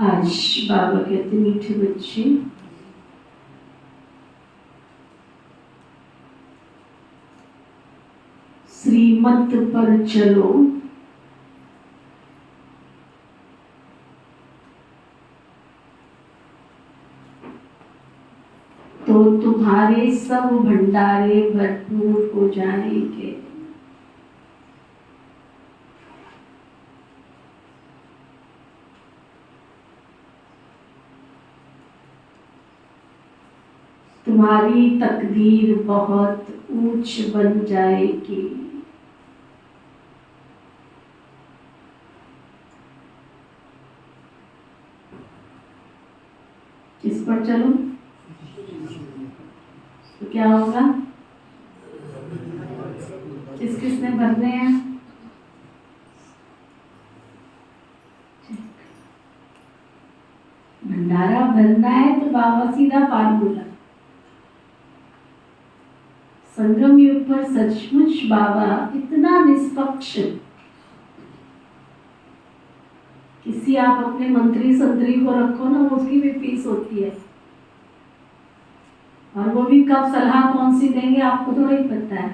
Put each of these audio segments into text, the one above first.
आज बाबा कहते मीठे बच्चे, श्रीमत पर चलो तो तुम्हारे सब भंडारे भरपूर हो जाएंगे। तुम्हारी तकदीर बहुत ऊंच बन जाएगी। किस पर चलो तो क्या होगा? किसने भरने हैं? भंडारा भरना है तो बाबा सीधा फार्मूला। संगम युग पर सचमुच बाबा इतना निष्पक्ष, किसी आप अपने मंत्री संतरी को रखो ना, उसकी भी फीस होती है, और वो भी कब सलाह कौन सी देंगे आपको थोड़ा ही पता है।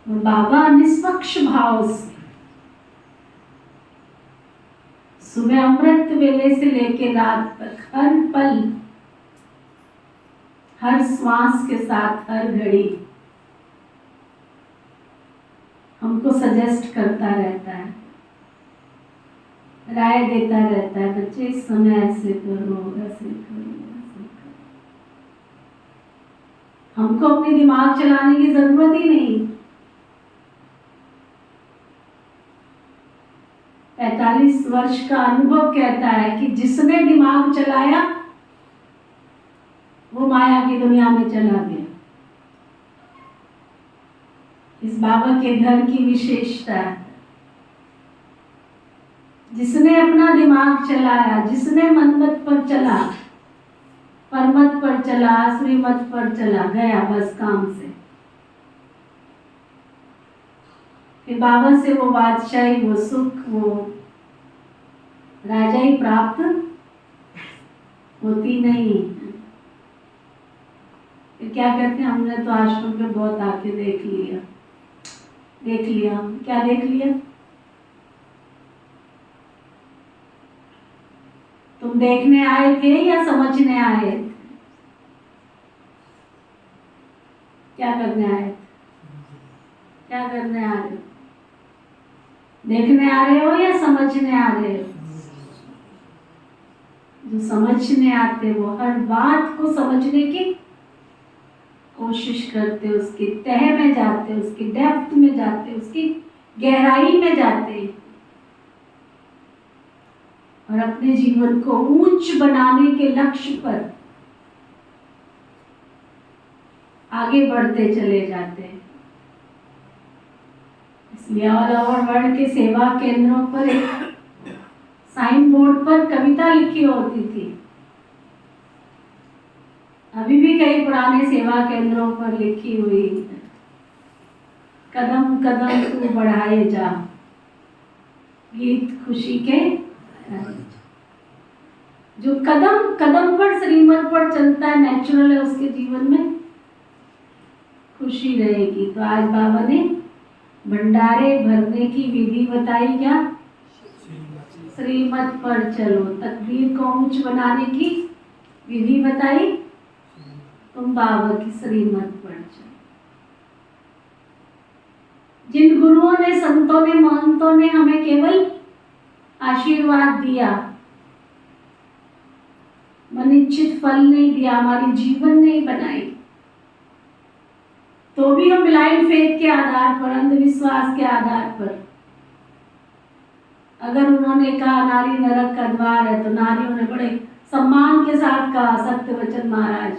और बाबा निष्पक्ष भाव से सुबह अमृत वेले से लेकर रात तक हर पल, हर श्वास के साथ, हर घड़ी हमको सजेस्ट करता रहता है, राय देता रहता है, बच्चे इस समय ऐसे करो, ऐसे करो, ऐसे करो। हमको अपने दिमाग चलाने की जरूरत ही नहीं। 45 वर्ष का अनुभव कहता है कि जिसने दिमाग चलाया वो माया की दुनिया में चला गया। इस बाबा के घर की विशेषता है, जिसने अपना दिमाग चलाया, जिसने मनमत पर चला, परमत पर चला, श्रीमत पर चला, गया बस काम से। फिर बाबा से वो बादशाही, वो सुख, वो राजाई प्राप्त होती नहीं। फिर क्या कहते हैं, हमने तो आश्रम पे बहुत आके देख लिया। क्या देख लिया? तुम देखने आए थे या समझने आए थे? क्या करने आए थे? क्या करने आ रहे हो? देखने आ रहे हो या समझने आ रहे हो? जो समझने आते वो हर बात को समझने की कोशिश करते, उसकी तह में जाते, उसकी डेप्थ में जाते, उसकी गहराई में जाते, और अपने जीवन को ऊंच बनाने के लक्ष्य पर आगे बढ़ते चले जाते हैं। इसलिए और बढ़ के सेवा केंद्रों पर एक साइन बोर्ड पर कविता लिखी होती थी। अभी भी कई पुराने सेवा केंद्रों पर लिखी हुई है, कदम कदम तू बढ़ाए जा, गीत खुशी के। जो कदम कदम पर श्रीमत पर चलता है, नेचुरल है, उसके जीवन में खुशी रहेगी। तो आज बाबा ने भंडारे भरने की विधि बताई। क्या? श्रीमत पर चलो। तकदीर को ऊंच बनाने की विधि बताई। तुम बाबा की श्रीमत पर चलो। जिन गुरुओं ने, संतों ने, महंतों ने हमें केवल आशीर्वाद दिया, मनिश्चित फल नहीं दिया, हमारी जीवन नहीं बनाई, तो भी हम ब्लाइंड फेथ के आधार पर, अंधविश्वास के आधार पर, अगर उन्होंने कहा नारी नरक का द्वार है, तो नारियों ने बड़े सम्मान के साथ कहा, सत्यवचन महाराज।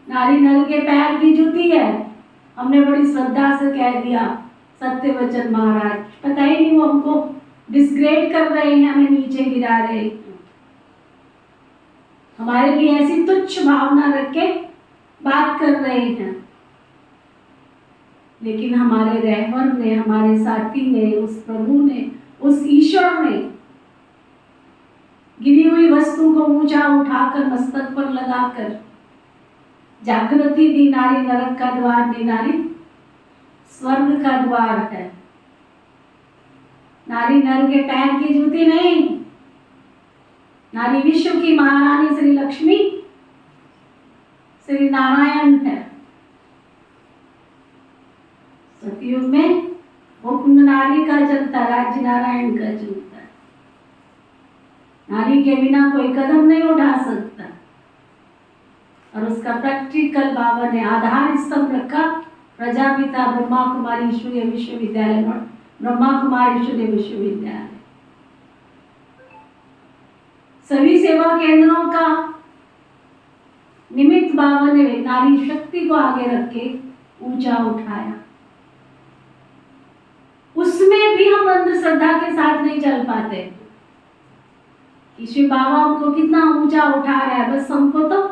नारी नर के पैर की जूती है, हमने बड़ी श्रद्धा से कह दिया सत्यवचन महाराज। पता ही नहीं वो हमको डिस्ग्रेड कर रहे हैं, हमें नीचे गिरा रहे हैं, हमारे लिए ऐसी तुच्छ भावना रख के बात कर रहे हैं। लेकिन हमारे रहबर ने, हमारे साथी ने, उस प्रभु ने, उस ईश्वर ने गिरी हुई वस्तु को ऊंचा उठाकर मस्तक पर लगाकर जागृति दी। नारी नरक का द्वार नहीं, नारी स्वर्ग का द्वार है। नारी नर के पैर की जूती नहीं, नारी विश्व की महारानी श्री लक्ष्मी श्री नारायण है। सतयुग में हुक्म नारी का चलता, राज्य नारायण का चलता। नारी के बिना कोई कदम नहीं उठा सकता। और उसका प्रैक्टिकल बाबा ने आधार स्तंभ रखा, प्रजापिता ब्रह्मा कुमारी ईश्वरीय विश्वविद्यालय, ब्रह्मा कुमारी ईश्वरीय विश्वविद्यालय। सभी सेवा केंद्रों का निमित्त बाबा ने नारी शक्ति को आगे रख के ऊंचा उठाया। उसमें भी हम अंधश्रद्धा के साथ नहीं चल पाते। ईश्वर बाबा हमको कितना ऊंचा उठा रहा है, बस हमको तो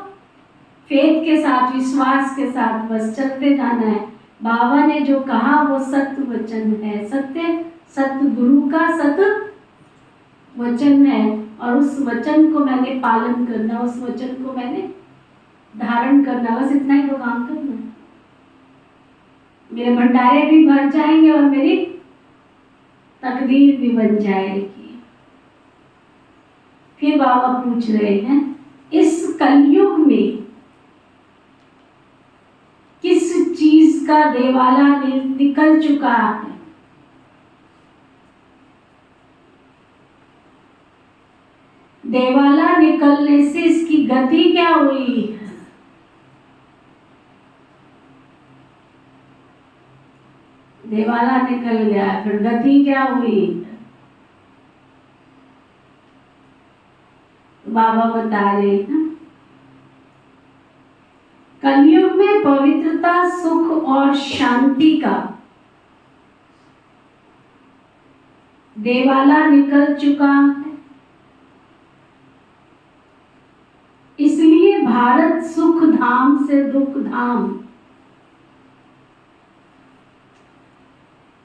फेथ के साथ, विश्वास के साथ बस चलते जाना है। बाबा ने जो कहा वो सत्य वचन है, सत्य गुरु का सत्य वचन है। और उस वचन को मैंने पालन करना, उस वचन को मैंने धारण करना, बस इतना ही तो काम करना है। मेरे भंडारे भी भर जाएंगे और मेरी तकदीर भी बन जाएगी। फिर बाबा पूछ रहे हैं, इस कलयुग में किस चीज का देवाला निकल चुका है? देवाला निकलने से इसकी गति क्या हुई है? देवाला निकल गया, फिर गति क्या हुई? बाबा बता रहे हैं, कलयुग में पवित्रता, सुख और शांति का देवाला निकल चुका है। इसलिए भारत सुख धाम से दुख धाम,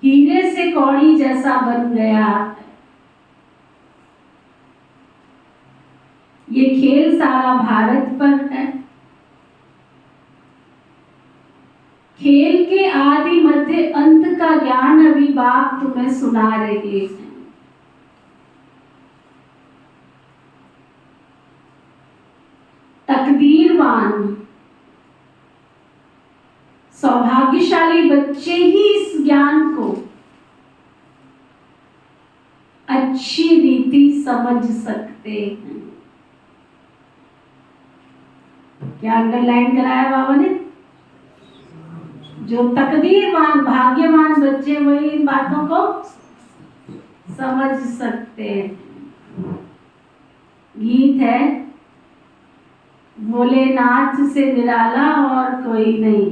हीरे से कौड़ी जैसा बन गया है। ये खेल सारा भारत पर है। खेल के आदि मध्य अंत का ज्ञान अभी बाप तुम्हें सुना रहे हैं। तकदीरवान सौभाग्यशाली बच्चे ही इस ज्ञान को अच्छी रीति समझ सकते हैं। क्या अंडरलाइन कराया बाबा ने? जो तकदीरवान भाग्यवान बच्चे वही इन बातों को समझ सकते हैं। गीत है, भोलेनाथ से निराला और कोई नहीं।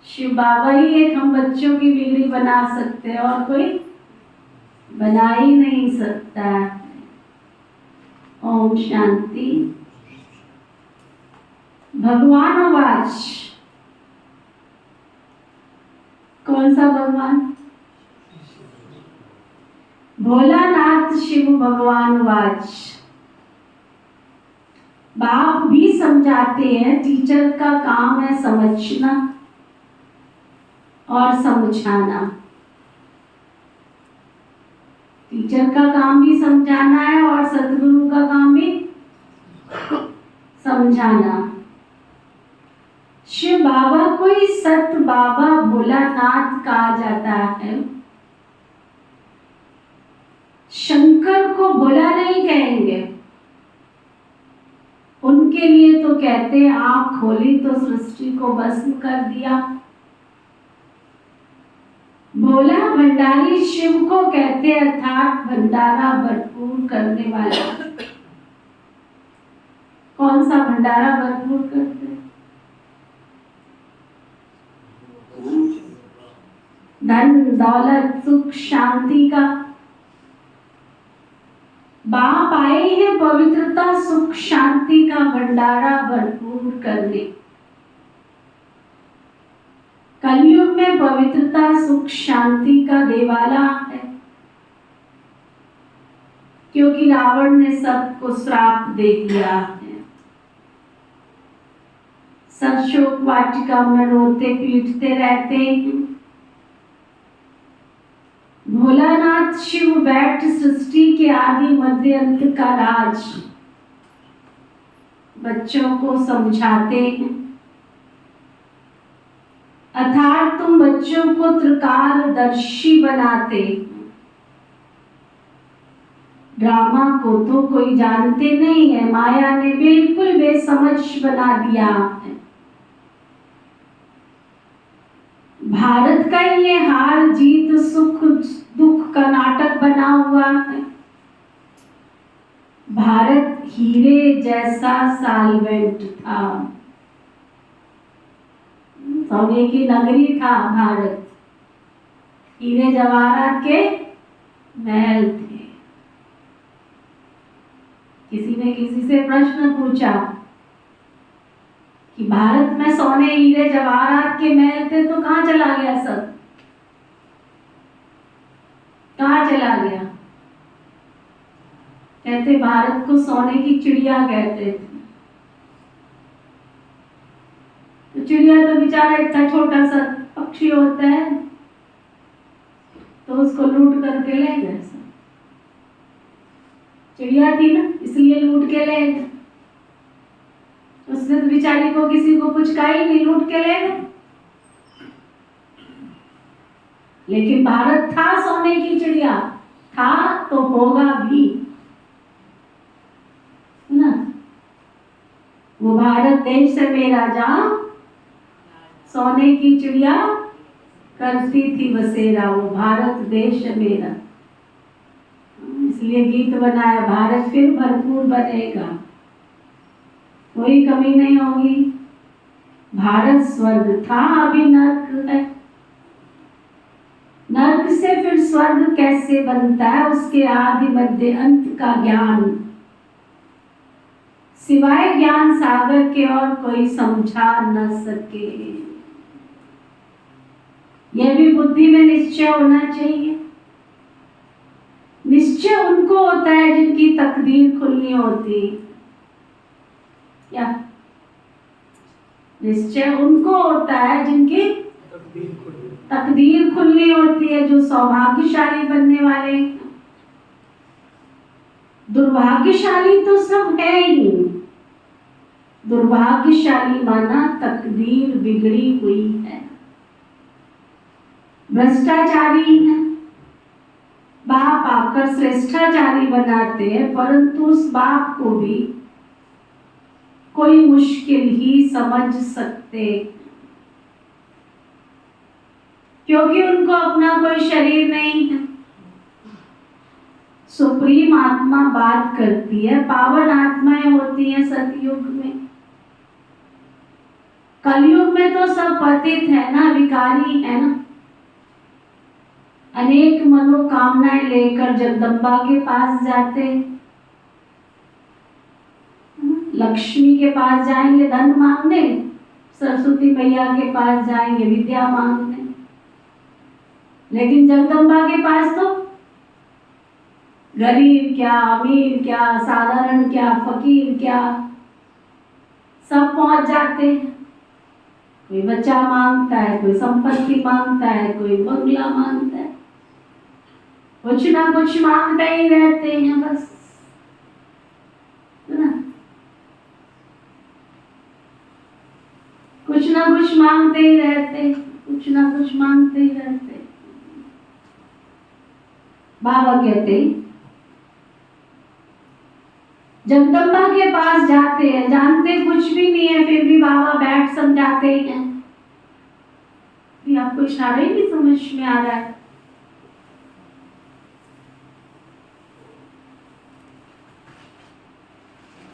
शिव बाबा ही एक हम बच्चों की बिगड़ी बना सकते हैं और कोई बना ही नहीं सकता। ओम शांति। भगवान वाच, कौन सा भगवान? भोलानाथ शिव भगवान वाच। बाप भी समझाते हैं, टीचर का काम है समझना और समझाना। टीचर का काम भी समझाना है और सदगुरु का काम भी समझाना। शिव बाबा को ही सत बाबा भोलानाथ कहा जाता है। शंकर को भोला नहीं कहेंगे। उनके लिए तो कहते आंख खोली तो सृष्टि को भस्म कर दिया। भोला भंडारी शिव को कहते अर्थात भंडारा भरपूर करने वाला। कौन सा भंडारा भरपूर करते? धन दौलत सुख शांति का। बाप आए हैं पवित्रता सुख शांति का भंडारा भरपूर करने। कलयुग में पवित्रता सुख शांति का देवाला है, क्योंकि रावण ने सबको श्राप दे दिया है। सब शोक वाटिका में रोते पीटते रहते हैं। भोलानाथ शिव बैठ सृष्टि के आदि मध्य अंत का राज बच्चों को समझाते हैं। अर्थात तुम बच्चों को त्रिकालदर्शी बनाते। ड्रामा को तो कोई जानते नहीं है, माया ने बिल्कुल बेसमझ बना दिया है। भारत का ये हार जीत सुख दुख का नाटक बना हुआ है। भारत हीरे जैसा साल्वेंट था, सोने की नगरी था भारत, हीरे जवाहरात के महल थे। किसी ने किसी से प्रश्न पूछा कि भारत में सोने हीरे जवाहरात के महल थे, तो कहाँ चला गया सब? कहाँ चला गया? कहते भारत को सोने की चिड़िया कहते थे। तो चिड़िया तो बेचारा इतना छोटा सा पक्षी होता है, तो उसको लूट करके ले गए सब। चिड़िया थी ना, इसलिए लूट के ले गए। उसने तो बेचारी को किसी को कुछ कहा ही नहीं, लूट के ले गए। लेकिन भारत था सोने की चिड़िया, था तो होगा भी ना। वो भारत देश से मेरा जहां सोने की चिड़िया करती थी बसेरा, वो भारत देश मेरा। इसलिए गीत बनाया, भारत फिर भरपूर बनेगा, कोई कमी नहीं होगी। भारत स्वर्ग था, अभी नर्क है। नर्क से फिर स्वर्ग कैसे बनता है, उसके आदि मध्य अंत का ज्ञान सिवाय ज्ञान सागर के और कोई समझा न सके। यह भी बुद्धि में निश्चय होना चाहिए। निश्चय उनको होता है जिनकी तकदीर खुलनी होती। या निश्चय उनको होता है जिनकी तकदीर खुलनी होती है, जो सौभाग्यशाली बनने वाले। दुर्भाग्यशाली तो सब है ही, दुर्भाग्यशाली माना तकदीर बिगड़ी हुई है। भ्रष्टाचारी है, बाप आकर श्रेष्ठाचारी बनाते हैं, परंतु उस बाप को भी कोई मुश्किल ही समझ सकते, क्योंकि उनको अपना कोई शरीर नहीं है। सुप्रीम आत्मा बात करती है, पावन आत्माएं होती हैं सतयुग में। कलयुग में तो सब पतित है ना, विकारी है ना। अनेक मनोकामनाएं लेकर जगदम्बा के पास जाते, लक्ष्मी के पास जाएंगे धन मांगने, सरस्वती मैया के पास जाएंगे विद्या मांगने, लेकिन जगदम्बा के पास तो गरीब क्या, अमीर क्या, साधारण क्या, फकीर क्या, सब पहुंच जाते हैं। कोई बच्चा मांगता है, कोई संपत्ति मांगता है, कोई बंगला मांगता है, कुछ ना कुछ मांगते ही रहते हैं बस, है ना। कुछ ना कुछ मांगते ही रहते, कुछ ना कुछ मांगते ही रहते। बाबा कहते जगदम्बा के पास जाते हैं, जानते कुछ भी नहीं है, फिर भी बाबा बैठ समझाते हैं। भी आपको इशारा ही नहीं समझ में आ रहा है।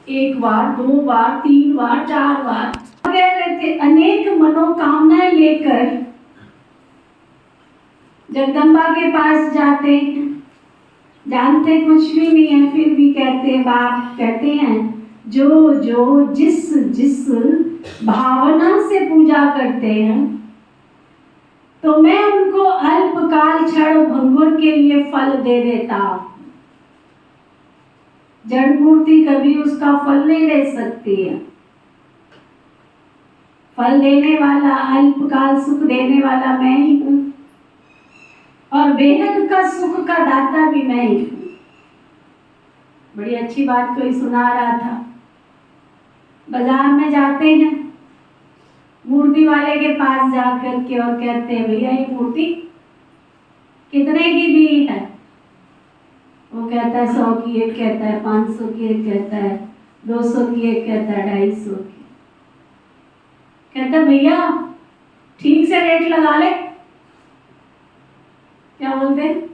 एक बार, दो बार, तीन बार, चार बार कह रहे थे, अनेक मनोकामनाएं लेकर जगदम्बा के पास जाते हैं, जानते कुछ भी नहीं है, फिर भी कहते, बाप कहते हैं जो जो जिस जिस भावना से पूजा करते हैं, क्षण भंगुर के लिए फल दे देता। जड़ मूर्ति कभी उसका फल नहीं दे सकती है। फल देने वाला, अल्पकाल सुख देने वाला मैं ही हूँ, और बेहद का सुख का दाता भी मैं ही हूँ। बड़ी अच्छी बात कोई सुना रहा था। बाजार में जाते हैं, मूर्ति वाले के पास जाकर के और कहते हैं, भैया ये मूर्ति कितने की दी है? वो कहता है 100 की एक, कहता है 500 की एक, कहता है 200 की एक, कहता है 250 की। कहता है भैया ठीक से रेट लगा ले। क्या बोलते हैं?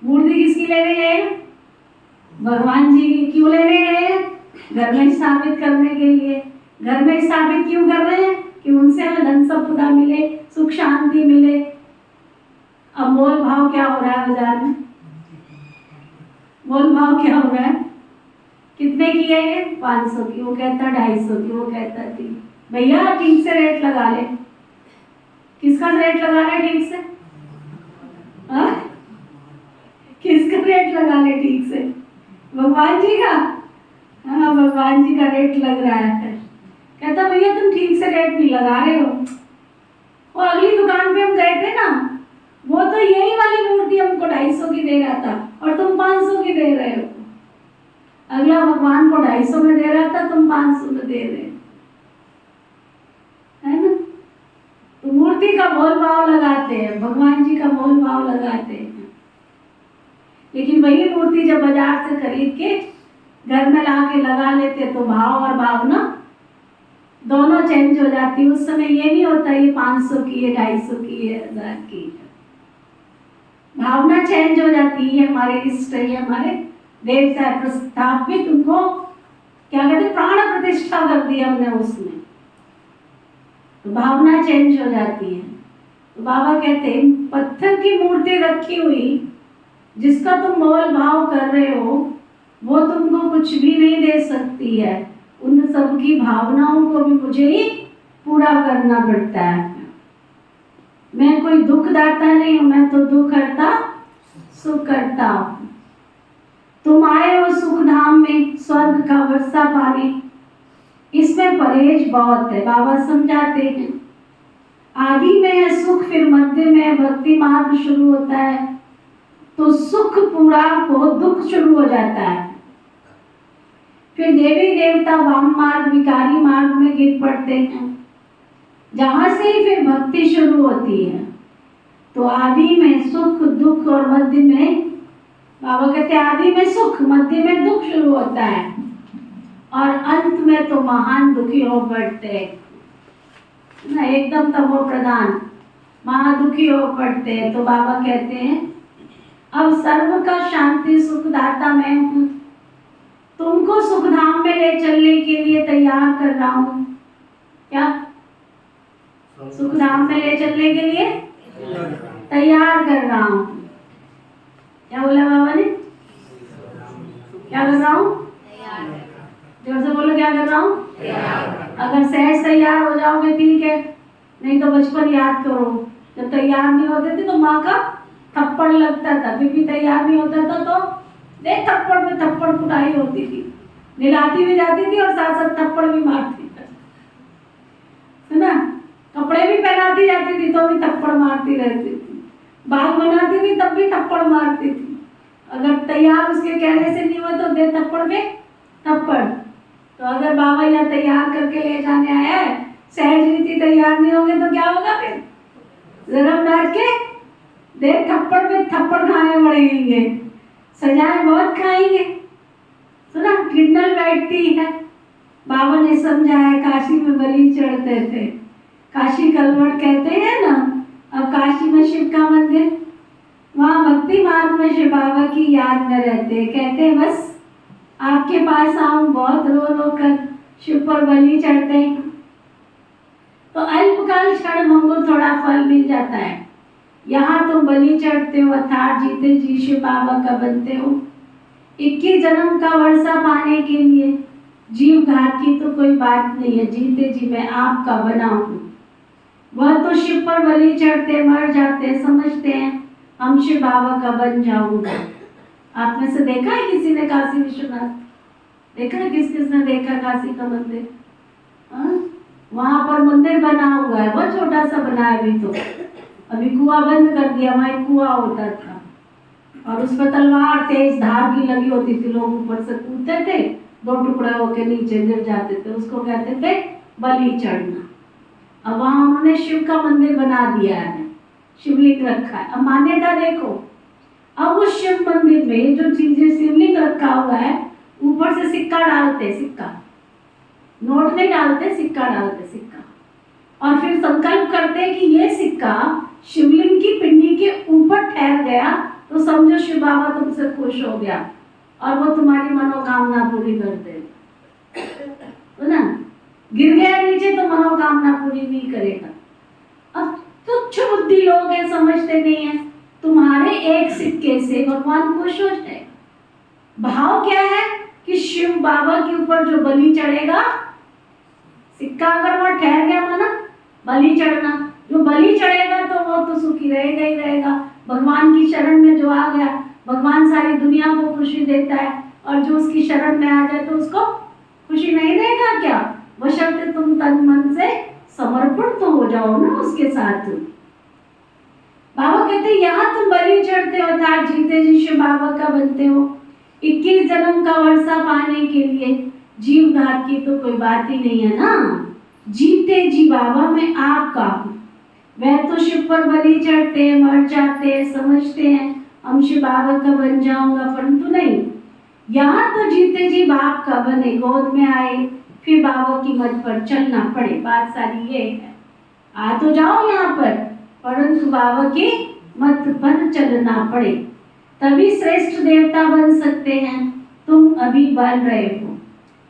मूर्ति किसकी लेने गए? भगवान जी की। क्यों लेने गए? घर में स्थापित करने के लिए। घर में स्थापित क्यों कर रहे हैं? कि उनसे हमें धन संपदा मिले, सुख शांति मिले। अब मोल भाव क्या हो रहा है बाजार में? मोल भाव क्या हो रहा है? कितने की है ये? 500 की। वो कहता 250 की, वो कहता 3। भैया ठीक से रेट लगा ले। किसका रेट लगा ले ठीक से? हाँ? किसका रेट लगा ले ठीक से? भगवान जी का। हाँ, भगवान जी का रेट लग रहा है। कहता भैया तुम ठीक से रेट नहीं लगा रहे हो। और अगली दुकान पे हम गए थे ना, वो तो यही वाली मूर्ति हमको 250 की दे रहा था और तुम 500 की दे रहे हो। अगला भगवान को 250 में दे रहा था, तुम 500 में दे रहे हो, है ना? तो मूर्ति का मोल भाव लगाते हैं, भगवान जी का मोल भाव लगाते हैं। लेकिन वही मूर्ति जब बाजार से खरीद के घर में ला के लगा लेते तो भाव और भावना दोनों चेंज हो जाती। उस समय ये नहीं होता ये 500 की है, 250 की है, 1000 की है। भावना चेंज हो जाती है। हमारे इष्ट है, हमारे देवता प्रस्थापित, उनको क्या कहते, प्राण प्रतिष्ठा कर दी हमने उसमें, तो भावना चेंज हो जाती है। तो बाबा कहते हैं पत्थर की मूर्ति रखी हुई जिसका तुम मोल भाव कर रहे हो, वो तुमको कुछ भी नहीं दे सकती है। उन सब की भावनाओं को भी मुझे ही पूरा करना पड़ता है। मैं कोई दुख दाता नहीं हूं, मैं तो दुख करता सुख करता हूं। तुम आए हो सुख धाम में स्वर्ग का वर्षा पाने, इसमें परहेज बहुत है। बाबा समझाते हैं आदि में है सुख, फिर मध्य में भक्ति मार्ग शुरू होता है, तो सुख पूरा हो दुख शुरू हो जाता है। फिर देवी देवता वाम मार्ग विकारी मार्ग में गिर पड़ते हैं, जहां से ही फिर भक्ति शुरू होती है। तो आदि में सुख दुख और मध्य में, बाबा कहते आदि में सुख, मध्य में दुख शुरू होता है और अंत में तो महान दुखी हो पड़ते ना, एकदम तमो प्रधान महादुखी हो पड़ते हैं। तो बाबा कहते हैं अब सर्व का शांति सुखदाता मैं हूँ, तुमको सुखधाम में ले चलने के लिए तैयार कर रहा हूँ। क्या? सुखधाम में ले चलने के लिए तैयार कर रहा हूँ। क्या बोला बाबा ने? क्या कर रहा हूँ? जोर से बोलो, क्या कर रहा हूँ? अगर सहज तैयार हो जाओगे ठीक है, नहीं तो बचपन याद करो, जब तैयार नहीं होते थे तो माँ का थप्पड़ लगता था, फिर भी तैयार नहीं होता था तो देख थप्पड़ पे थप्पड़ कुटाई होती थी, दिलाती भी जाती थी और साथ साथ थप्पड़ भी मारती थी, है ना? कपड़े भी पहनाती जाती थी तो भी थप्पड़ मारती रहती थी, बाल बनाती थी तब भी थप्पड़ मारती थी। अगर तैयार उसके कहने से नहीं हुआ तो दे थप्पड़ पे थप्पड़। तो अगर बाबा यहाँ तैयार करके ले जाने आया है, सहज रीति तैयार नहीं होंगे तो क्या होगा? फिर जरा बैठ के देख थप्पड़ पे थप्पड़ खाने पड़ेंगे, सजाए बहुत खाएंगे। सुना किंडल बैठती है, बाबा ने समझाया काशी में बलि चढ़ते थे, काशी कलवट कहते हैं ना, अब काशी में शिव का मंदिर, वहाँ भक्ति मार्ग में शिव बाबा की याद में रहते, कहते हैं बस आपके पास आऊं, बहुत रो रो कर शिव पर बलि चढ़ते हैं। तो अल्पकाल क्षण भंगुर थोड़ा फल मिल जाता है। यहाँ तुम बलि चढ़ते हो, अर्थात जीते जी शिव बाबा का बनते हो। 21 जन्म का वर्षा पाने के लिए जीव घात की तो कोई बात नहीं है, जीते जी मैं आपका बना हूँ। वह तो शिव पर बलि चढ़ते मर जाते, समझते हैं हम शिव बाबा का बन जाऊंगा। आप में से देखा है किसी ने काशी विश्वनाथ? देखा है? किस किसने देखा काशी का मंदिर? वहां पर मंदिर बना हुआ है, बहुत छोटा सा बना है अभी तो, अभी कुआं बंद कर दिया, वहां एक कुआं होता था और उस पर तलवार तेज धार की लगी होती थी, लोग ऊपर से कूदते थे, 2 टुकड़े होके नीचे गिर जाते थे, उसको कहते थे बलि चढ़ना। अब वहां उन्होंने शिव का मंदिर बना दिया है, शिवलिंग रखा है। अब मान्यता देखो, अब उस शिव मंदिर में जो चीजें शिवलिंग रखा हुआ है, ऊपर से सिक्का डालते, सिक्का, नोट नहीं डालते, सिक्का डालते, सिक्का, और फिर संकल्प करते कि ये सिक्का शिवलिंग की पिंडी के ऊपर ठहर गया तो समझो शिव बाबा तुमसे खुश हो गया और वो तुम्हारी मनोकामना पूरी कर देगा, तो ना, गिर गया नीचे तो मनोकामना पूरी नहीं करेगा। अब तुच्छ बुद्धि लोग हैं, समझते नहीं है, तुम्हारे एक सिक्के से भगवान खुश हो जाएगा। भाव क्या है कि शिव बाबा के ऊपर जो बलि चढ़ेगा, सिक्का अगर वहां ठहर गया माना बलि चढ़ना, जो बलि चढ़ेगा तो वो तो सुखी रहेगा ही रहेगा। भगवान की शरण में जो आ गया, भगवान सारी दुनिया को खुशी देता है, और जो उसकी शरण में आ जाए तो उसको खुशी नहीं देगा क्या? बशर्ते तुम तन मन से समर्पण तो हो जाओ ना उसके साथ। बाबा कहते यहाँ तुम बलि चढ़ते हो, अर्थात जीते जी शिव बाबा का बनते हो। 21 जन्म का वर्षा पाने के लिए जीव घात की तो कोई बात ही नहीं है ना। जीते जी बाबा में आपका हूँ, वह तो शिव पर बलि चढ़ते मर जाते, समझते हैं हम शिव बाबा का बन जाऊंगा, परंतु नहीं, यहाँ तो जीते जी बाप का बने, गोद में आए, फिर बाबा की मत पर चलना पड़े। बात सारी ये है, आ तो जाओ यहाँ पर, परंतु बाबा की मत पर चलना पड़े, तभी श्रेष्ठ देवता बन सकते हैं। तुम अभी बन रहे हो,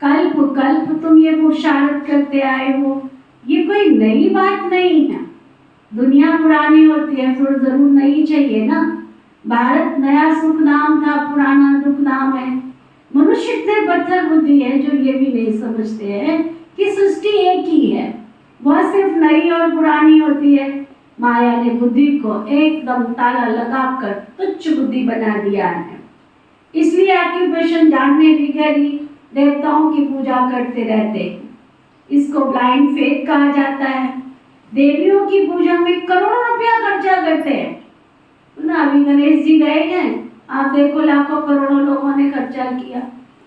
कल्प कल्प तुम ये पुरुषार्थ करते आए हो, ये कोई नई बात नहीं है। दुनिया पुरानी होती है फिर जरूर नई चाहिए ना। भारत नया सुख नाम था, पुराना दुख नाम है। मनुष्य इतने पत्थर बुद्धि है जो ये भी नहीं समझते हैं कि सृष्टि एक ही है, वह सिर्फ नई और पुरानी होती है। माया ने बुद्धि को एकदम ताला लगाकर तुच्छ बुद्धि बना दिया है, इसलिए ऑक्यूपेशन जानने भी गरी देवताओं की पूजा करते रहते हैं। इसको ब्लाइंड फेथ कहा जाता है। देवियों की पूजा में करोड़ों रुपया खर्चा करते हैं ना। अभी गणेश जी गए हैं, आप देखो लाखों करोड़ों लोगों ने खर्चा किया,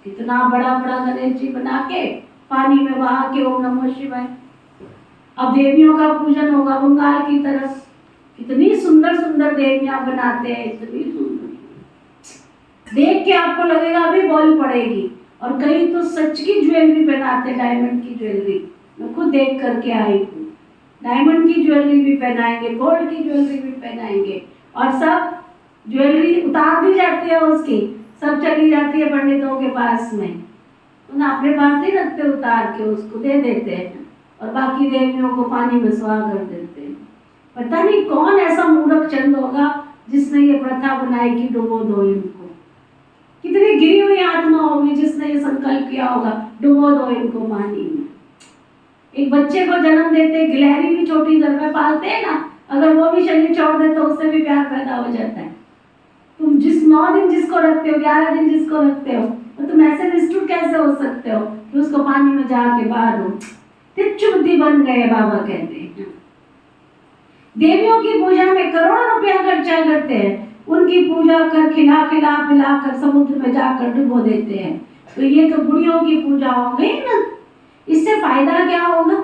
कितना बड़ा बड़ा गणेश जी बना के पानी में बहा के ओम नमः शिवाय। अब देवियों का पूजन होगा बंगाल की तरफ, कितनी सुंदर सुंदर देवियां बनाते हैं, इतनी सुंदर, देख के आपको लगेगा अभी बॉल पड़ेगी। और कई तो सच की ज्वेलरी पहनाते, डायमंड की ज्वेलरी, मैं खुद देख करके आई हूँ। डायमंड की ज्वेलरी भी पहनाएंगे, गोल्ड की ज्वेलरी भी पहनाएंगे, और सब ज्वेलरी उतार दी जाती है उसकी, सब चली जाती है पंडितों के पास में, उन्हें अपने पास नहीं रखते, उतार के उसको दे देते हैं और बाकी देवियों को पानी में सुहा कर देते हैं। पता नहीं कौन ऐसा मूर्ख चंद होगा जिसने ये प्रथा बनाई कि डुबो दो इनको। कितनी गिरी हुई आत्मा होगी जिसने ये संकल्प किया होगा डुबो दो इनको पानी में। एक बच्चे को जन्म देते, गिलहरी भी छोटी घर में पालते हैं ना, अगर वो भी शरीर छोड़ दे तो उससे भी प्यार पैदा हो जाता है। तुम जिस 9 दिन जिसको रखते हो, 11 दिन जिसको रखते हो, तो तुम ऐसे निष्ठुर कैसे हो सकते हो कि उसको पानी में जाके बाहर हो। तुच्छ बुद्धि बन गए, बाबा कहते हैं। देवियों की पूजा में करोड़ों रुपया खर्चा करते हैं, उनकी पूजा कर खिला खिला पिला कर समुद्र में जाकर डुबो देते हैं। तो ये तो बुढ़ियों की पूजा हो गई ना। इससे फायदा क्या होगा?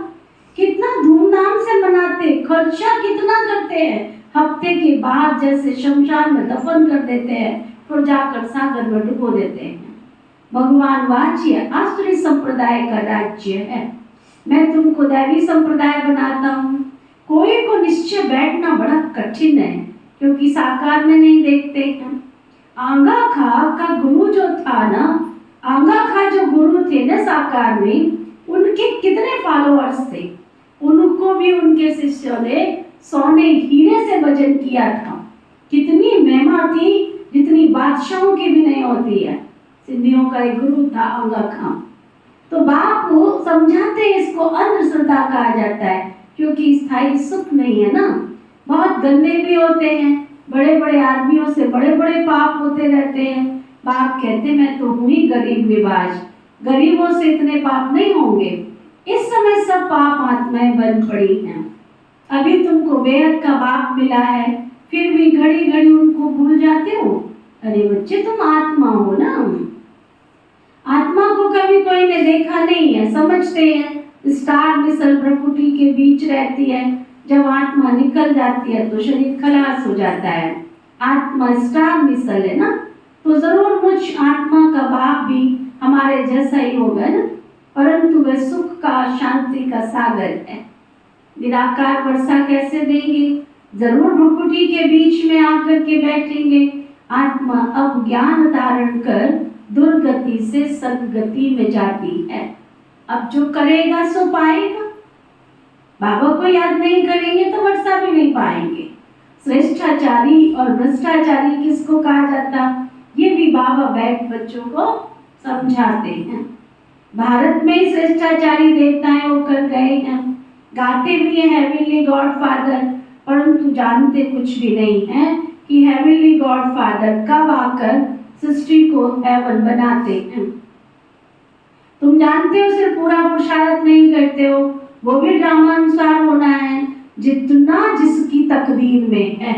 कितना धूमधाम से मनाते, खर्चा कितना करते हैं, हफ्ते के बाद जैसे शमशान में दफन कर देते हैं, फिर जाकर सागर में डुबो देते हैं। भगवान वाच्य आसुरी संप्रदाय का राज्य है, मैं तुमको दैवी संप्रदाय बनाता हूँ। कोई को निश्चय बैठना बड़ा कठिन है, क्योंकि साकार में नहीं देखते हैं। आंगा खा का गुरु जो था ना, आंगा खा जो गुरु थे ना साकार में, उनके कितने फॉलोअर्स थे, उनको भी उनके शिष्यों ने सोने हीरे से भजन किया था। कितनी महिमा थी जितनी बादशाहों की भी नहीं होती है। सिद्धियों का एक गुरु था आंगा खा। तो बापू समझाते इसको अंधश्रद्धा कहा जाता है, क्योंकि स्थायी सुख नहीं है ना। बहुत गंदे भी होते हैं, बड़े बड़े आदमियों से बड़े बड़े पाप होते रहते हैं। बाप कहते मैं तो हूँ ही गरीब निवाज, गरीबों से इतने पाप नहीं होंगे। इस समय सब पाप आत्माएं बन पड़ी हैं। अभी तुमको बेहद का बाप मिला है, फिर भी घड़ी घड़ी उनको भूल जाते हो। अरे बच्चे तुम आत्मा हो ना, आत्मा को कभी कोई ने देखा नहीं है, समझते हैं स्टार मिसल प्रकृति के बीच रहती है। जब आत्मा निकल जाती है तो शरीर खलास हो जाता है। आत्मा स्टार मिसल है ना, तो जरूर मुझ आत्मा का बाप भी हमारे जैसा ही होगा ना, परंतु वह सुख का शांति का सागर है। निराकार वर्षा कैसे देंगे? जरूर भ्रुकुटी के बीच में आकर के बैठेंगे। आत्मा अब ज्ञान धारण कर दुर्गति से सदगति में जाती है। अब जो करेगा सो पाएगा। बाबा को याद नहीं करेंगे तो वर्षा भी नहीं पाएंगे। श्रेष्ठाचारी और भ्रष्टाचारी किसको कहा जाता, ये भी बाबा बैठ बच्चों को समझाते हैं। भारत में श्रेष्ठाचारी देवताएं होकर गए हैं, गाते भी हैं हेवनली गॉड फादर, परंतु जानते कुछ भी नहीं है कि हेवनली गॉड फादर कब आकर सृष्टि को हेवन बनाते हैं। तुम जानते हो सिर्फ पूरा पुरुषार्थ नहीं करते हो, वो भी ड्रामा अनुसार होना है, जितना जिसकी तकदीर में है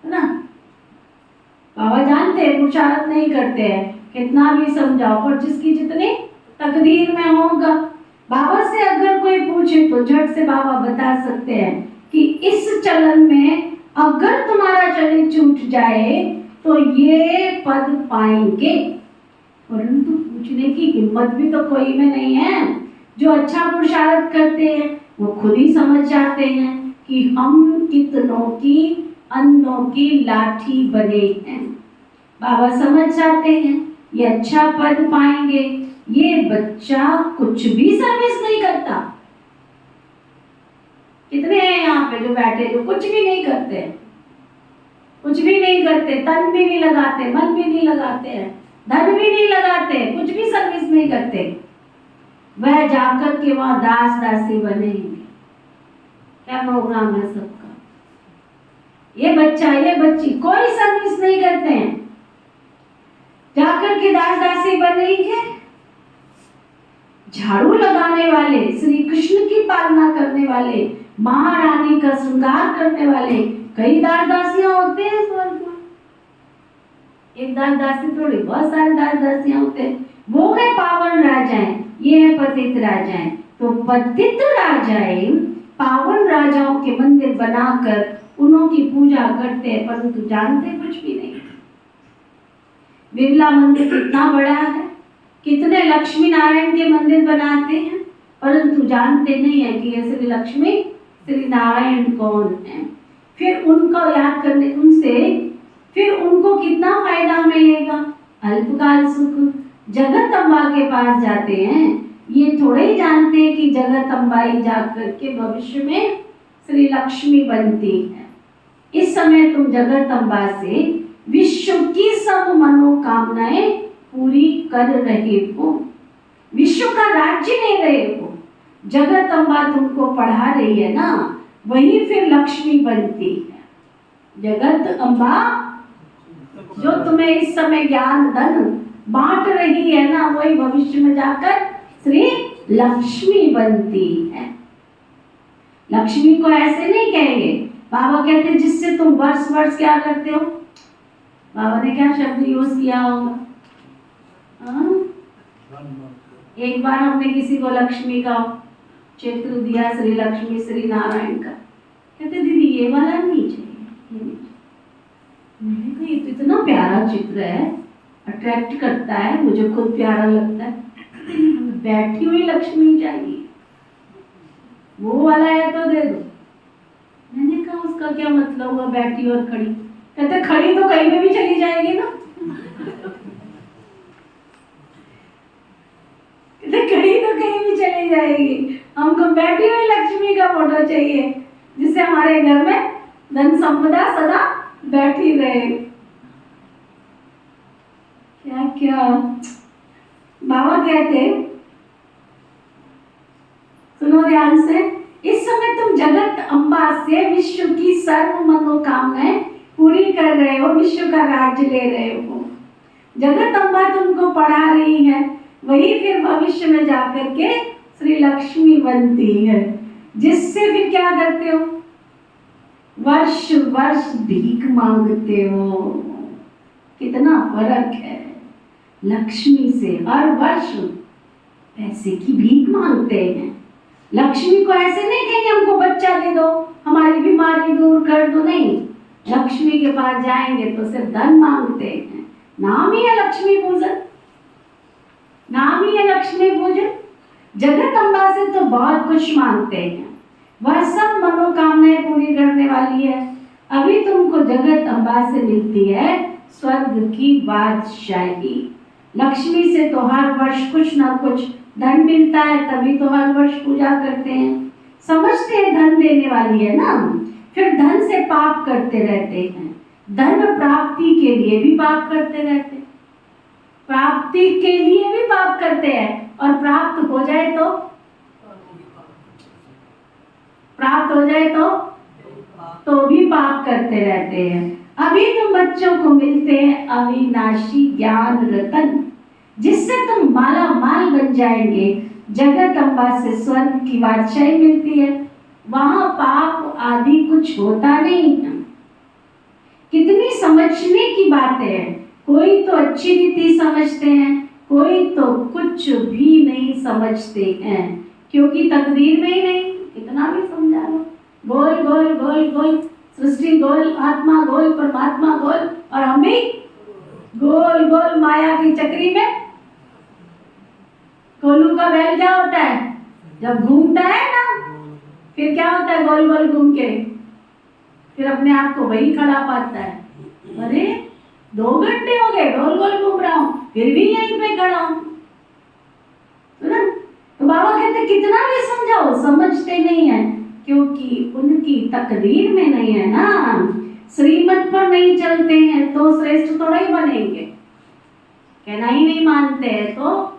ना। बाबा जानते हैं पुरुषार्थ नहीं करते हैं, कितना भी समझाओ, पर जिसकी जितनी तकदीर में होगा। बाबा से अगर कोई पूछे तो झट से बाबा बता सकते हैं कि इस चलन में अगर तुम्हारा शरीर छूट जाए तो ये पद पाएंगे। परंतु पूछने की हिम्मत भी तो कोई में नहीं है। जो अच्छा पुरुषार्थ करते हैं वो खुद ही समझ जाते हैं कि हम कितनों की अंधों की लाठी बने हैं। बाबा समझ जाते हैं ये अच्छा पद पाएंगे। ये बच्चा कुछ भी सर्विस नहीं करता। कितने हैं यहाँ पे जो बैठे जो कुछ भी नहीं करते, कुछ भी नहीं करते, तन भी नहीं लगाते, मन भी नहीं लगाते हैं, धन भी नहीं लगाते, कुछ भी सर्विस नहीं करते। वह जाकर के वहां दास दासी बनेंगे। क्या प्रोग्राम है सबका? ये बच्चा ये बच्ची कोई सर्विस नहीं करते हैं, जाकर के दास दासी बनेंगे। झाड़ू लगाने वाले, श्री कृष्ण की पालना करने वाले, महारानी का श्रृंगार करने वाले कई दास दासियां होते हैं स्वर्ग में। एक दास दासी थोड़ी, बहुत सारे दास दासियां होते हैं। वो है पावन राजाएं, ये है पतित राजाएं। तो पतित राजाएं पावन राजाओं के मंदिर बनाकर उन्हों की पूजा करते हैं, परंतु जानते कुछ भी नहीं। बिरला मंदिर कितना बड़ा है, कितने लक्ष्मी नारायण के मंदिर बनाते हैं, परंतु जानते नहीं है कि ये श्री लक्ष्मी श्री नारायण कौन है। फिर उनको याद करने उनसे फिर उनको कितना फायदा मिलेगा? अल्पकाल सुख। जगत अम्बा के पास जाते हैं, ये थोड़े ही जानते हैं कि जगत अम्बा ही जाकर के भविष्य में श्री लक्ष्मी बनती है। इस समय तुम जगत अम्बा से विश्व की सब मनोकामनाएं पूरी कर रहे हो, विश्व का राज्य ले रहे हो। जगत अम्बा तुमको पढ़ा रही है ना, वही फिर लक्ष्मी बनती है। जगत अम्बा जो तुम्हें इस समय ज्ञान धन बांट रही है ना, वही भविष्य में जाकर श्री लक्ष्मी बनती है। लक्ष्मी को ऐसे नहीं कहेंगे। बाबा कहते हैं जिससे तुम वर्ष वर्ष क्या करते हो। बाबा ने क्या शब्द यूज किया होगा? एक बार हमने किसी को लक्ष्मी का चित्र दिया, श्री लक्ष्मी श्री नारायण का। कहते दीदी ये वाला नहीं चाहिए, ये नहीं चाहिए। मैंने कहा ये तो इतना प्यारा चित्र है, अट्रैक्ट करता है, मुझे खुद प्यारा लगता है, बैठी हुई लक्ष्मी चाहिए, वो वाला है तो दे दो। मैंने कहा उसका क्या मतलब हुआ बैठी और खड़ी? कहते खड़ी तो कहीं में भी चली जाएगी ना। कहते खड़ी तो कहीं भी चली जाएगी, हमको बैठी हुई लक्ष्मी का फोटो चाहिए जिससे हमारे घर में धन संपदा सदा बैठी रहे। क्या क्या बाबा कहते, सुनो ध्यान से, इस समय तुम जगत अम्बा से विश्व की सर्व मनोकामनाएं पूरी कर रहे हो, विश्व का राज्य ले रहे हो। जगत अम्बा तुमको पढ़ा रही है, वही फिर भविष्य में जाकर के श्री लक्ष्मी बनती है, जिससे फिर क्या करते हो, वर्ष वर्ष भीख मांगते हो। कितना फर्क है लक्ष्मी से। हर वर्ष पैसे की भीख मांगते हैं। लक्ष्मी को ऐसे नहीं कहेंगे हमको बच्चा दे दो, हमारी बीमारी दूर कर दो, नहीं। लक्ष्मी के पास जाएंगे तो सिर्फ धन मांगते हैं। नाम ही है लक्ष्मी पूजन, नाम ही है लक्ष्मी पूजन। जगत अम्बा से तो बहुत कुछ मांगते हैं, वह सब मनोकामनाएं पूरी करने वाली है। अभी तुमको जगत अम्बा से मिलती है स्वर्ग की बादशाही। लक्ष्मी से तो हर वर्ष कुछ ना कुछ धन मिलता है, तभी तो हर वर्ष पूजा करते हैं। समझते हैं धन देने वाली है ना, फिर धन से पाप करते रहते हैं। धन प्राप्ति के लिए भी पाप करते रहते हैं, प्राप्ति के लिए भी पाप करते हैं, और प्राप्त हो जाए तो, प्राप्त हो जाए तो भी पाप करते रहते हैं। अभी तुम बच्चों को मिलते हैं अविनाशी ज्ञान रतन, जिससे तुम माला माल बन जाएंगे। जगत अम्बा से स्वर्ग की बादशाही मिलती है, वहां पाप आदि कुछ होता नहीं है। कितनी समझने की बातें हैं। कोई तो अच्छी रीति समझते हैं, कोई तो कुछ भी नहीं समझते हैं, क्योंकि तकदीर में ही नहीं। कितना भी समझा लो, गोल गोल गोल गोल, सृष्टि गोल, आत्मा गोल, परमात्मा गोल, और हम भी गोल गोल माया की चक्री में। कोलू का बैल क्या होता है, जब घूमता है ना, फिर क्या होता है, गोल गोल घूम के फिर अपने आप को वही खड़ा पाता है। अरे 2 घंटे हो गए गोल गोल घूम रहा हूं, फिर भी यहीं पे खड़ा हूं। तो बाबा कहते कितना भी समझाओ समझते नहीं है, क्योंकि उनकी तकदीर में नहीं है ना। श्रीमत पर नहीं चलते हैं तो श्रेष्ठ थोड़ा ही बनेंगे। कहना ही नहीं मानते हैं तो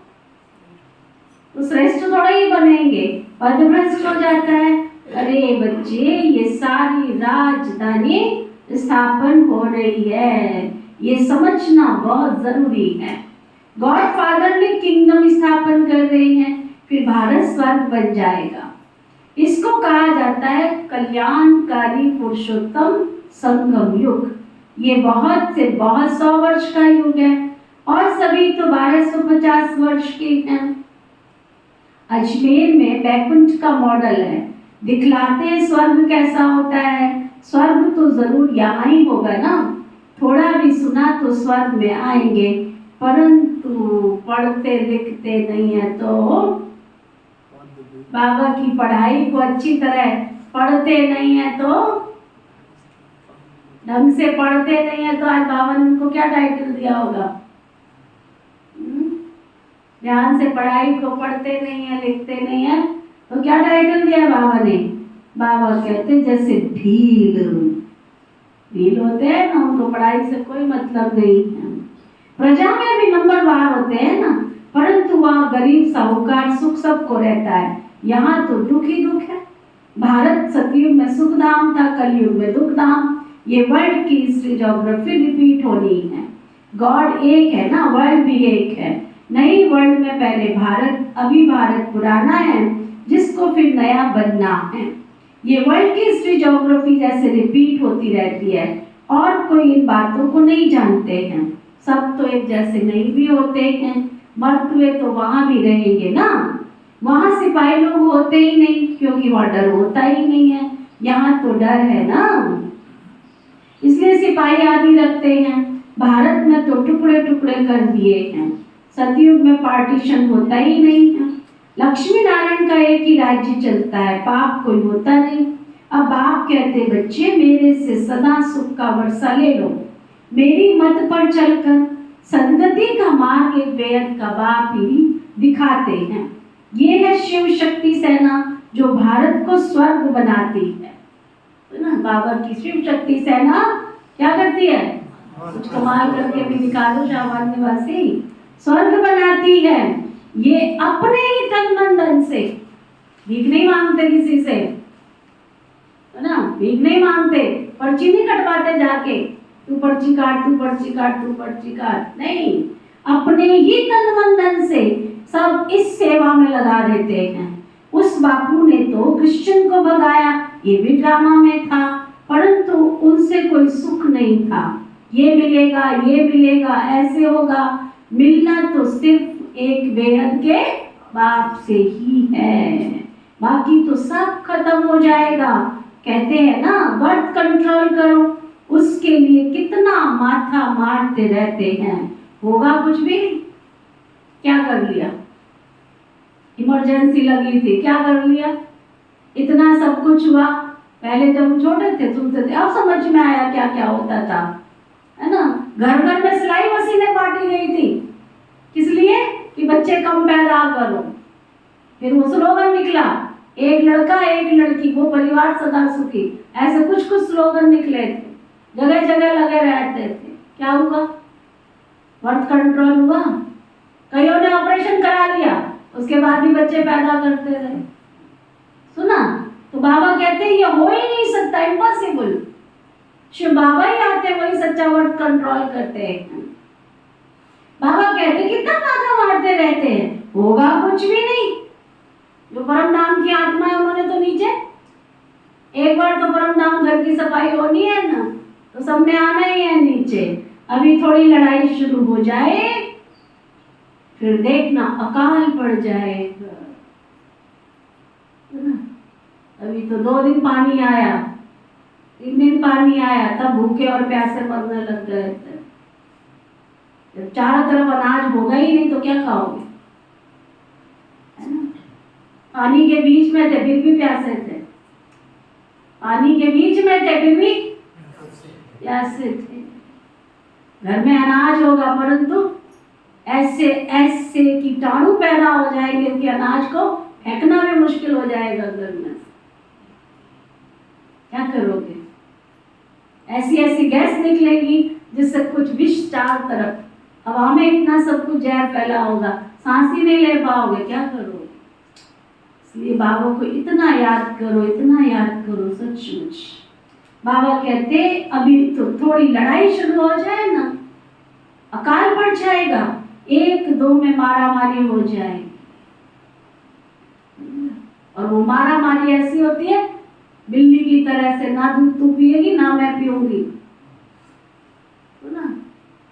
श्रेष्ठ थोड़ा ही बनेंगे, पदभ्रष्ट हो जाता है। अरे बच्चे, ये सारी राजधानी स्थापन हो रही है, ये समझना बहुत जरूरी है। गॉड फादर ने किंगडम स्थापन कर रही है, फिर भारत स्वर्ग बन जाएगा। इसको कहा जाता है कल्याणकारी पुरुषोत्तम संगम युग। ये बहुत से बहुत 100 वर्ष का युग है, और सभी तो 1250 वर्ष के हैं। अजमेर में बैकुंठ का मॉडल है, दिखलाते हैं स्वर्ग कैसा होता है। स्वर्ग तो जरूर यहाँ ही होगा ना, थोड़ा भी सुना तो स्वर्ग में आएंगे, परंतु पढ़ते लिखते नहीं है तो बाबा की पढ़ाई को अच्छी तरह पढ़ते नहीं है तो, ढंग से पढ़ते नहीं है तो आज बाबा ने उनको क्या टाइटल दिया होगा। ध्यान से पढ़ाई को पढ़ते नहीं है, लिखते नहीं है तो क्या टाइटल दिया बाबा ने। बाबा कहते जैसे भील होते हैं ना, उनको पढ़ाई से कोई मतलब नहीं है। प्रजा में भी नंबरवार होते हैं ना, परंतु वहाँ गरीब साहूकार सुख सबको रहता है। यहाँ तो दुख ही दुख है। भारत सतयुग में सुख धाम था, कलयुग में दुख धाम। ये वर्ल्ड की हिस्ट्री ज्योग्राफी रिपीट होनी है। गॉड एक है ना, वर्ल्ड भी एक है। नई वर्ल्ड में पहले भारत, अभी भारत पुराना है जिसको फिर नया बनना है। ये वर्ल्ड की हिस्ट्री ज्योग्राफी जैसे रिपीट होती रहती है, और कोई इन बातों को नहीं जानते हैं। सब तो एक जैसे नहीं भी होते हैं, मरते तो वहां भी रहेंगे ना। वहां सिपाही लोग होते ही नहीं, क्योंकि वहां डर होता ही नहीं है। यहाँ तो डर है ना, इसलिए सिपाही आदि रखते हैं। भारत में तो टुकड़े टुकड़े कर दिए हैं। सतयुग में पार्टीशन होता ही नहीं है। लक्ष्मी नारायण का एक ही राज्य चलता है, पाप कोई होता नहीं। अब बाप कहते बच्चे मेरे से सदा सुख का वर्षा ले लो, मेरी मत पर चलकर सदगति का मार्ग एक बेहद का बाप ही दिखाते हैं। ये है शिव शक्ति सेना जो भारत को स्वर्ग बनाती है ना। बाबा की शिव शक्ति सेना क्या करती है, कुछ कमाल करके भी दिखा दो शाहबाद निवासी, स्वर्ग बनाती है। ये अपने ही तन मन धन से, भीख नहीं मांगते किसी से, है ना, भीख नहीं मांगते, पर्ची नहीं कटवाते जाके, तू पर्ची काट, तू पर्ची काट, तू पर्ची काट, नहीं, अपने ही तन मन धन से सब इस सेवा में लगा देते हैं। उस बापू ने तो क्रिश्चियन को भगाया, ये भी ड्रामा में था, परंतु उनसे कोई सुख नहीं था। ये मिलेगा, ये मिलेगा, ऐसे होगा, मिलना तो सिर्फ एक बेहद के बाप से ही है, बाकी तो सब खत्म हो जाएगा। कहते हैं ना, बर्थ कंट्रोल करो, उसके लिए कितना माथा मारते रहते हैं, होगा कुछ भी नहीं। क्या कर लिया, इमरजेंसी लगी थी, क्या कर लिया, इतना सब कुछ हुआ। पहले जब हम छोटे थे सुनते थे, अब समझ में आया क्या क्या होता था, है ना। घर घर में सिलाई मशीनें बांटी गई थी, किस लिए, कि बच्चे कम पैदा करो। फिर वो स्लोगन निकला, एक लड़का एक लड़की वो परिवार सदा सुखी, ऐसे कुछ कुछ स्लोगन निकले थे, जगह जगह लगे रहते थे। क्या हुआ, बर्थ कंट्रोल हुआ, कईयों ने ऑपरेशन करा लिया, उसके बाद भी बच्चे पैदा करते रहे। सुना, तो बाबा कहते हैं ये हो ही नहीं सकता, इम्पॉसिबल। शिव बाबा ही आते, वही सच्चा बर्थ कंट्रोल करते हैं। बाबा कहते कितना माथा मारते रहते हैं, होगा कुछ भी नहीं। जो परम धाम की आत्मा है उन्होंने तो नीचे एक बार तो परम धाम घर की सफाई होनी है ना, तो सबने आना ही है नीचे। अभी थोड़ी लड़ाई शुरू हो जाए, फिर देखना अकाल पड़ जाएगा। अभी तो 2 दिन पानी आया, 3 दिन पानी आया, तब भूखे और प्यासे मरने लग गए थे। जब चारों तरफ अनाज होगा ही नहीं तो क्या खाओगे, है ना। पानी के बीच में थे फिर भी प्यासे थे, पानी के बीच में थे फिर भी प्यासे थे। घर में अनाज होगा, परंतु ऐसे ऐसे कीटाणु पैदा हो जाएंगे कि अनाज को फेंकना भी मुश्किल हो जाएगा घर में। क्या करोगे, ऐसी ऐसी गैस निकलेगी जिससे कुछ विष चारों तरफ, हवा में इतना सब कुछ जहर फैला होगा, सांस ही नहीं ले पाओगे, क्या करोगे। इसलिए बाबा को इतना याद करो, इतना याद करो, सचमुच। बाबा कहते अभी तो थोड़ी लड़ाई शुरू हो जाए ना, अकाल पड़ जाएगा, 1-2 में मारा मारी हो जाएगी। और वो मारा मारी ऐसी होती है बिल्ली की तरह से, ना दूध तू पिएगी ना मैं पीऊंगी, तो ना